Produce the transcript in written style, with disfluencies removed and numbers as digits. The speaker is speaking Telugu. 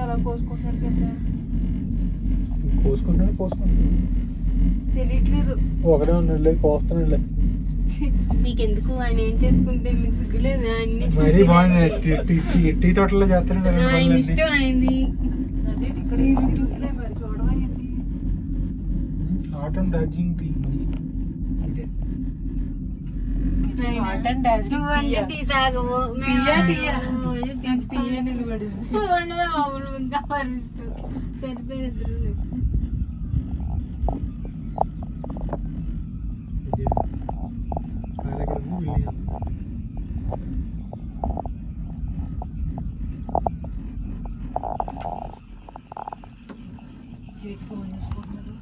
అలా కోసుకుంటున్నాడు కోసుకుంటాను తెలియట్లేదు. ఒకడే ఉన్నాడులే కోస్తానులే. నీకెందుకు ఆయన ఏం చేసుకుంటే మీకు సిగ్గులేదు? మరీ బాగుంది. టీ తోటలో చేస్తాను ఆయన ఇష్టం అయింది. అదే ఇక్కడ ఏమి చూడలే మరి చూడమా ఏంటి? ఆటం డార్జిలింగ్ టీ ఇదే. నువ్వంటే టీ తాగము, సరిపోయిన ఫోన్ చేసుకుంటున్నారు.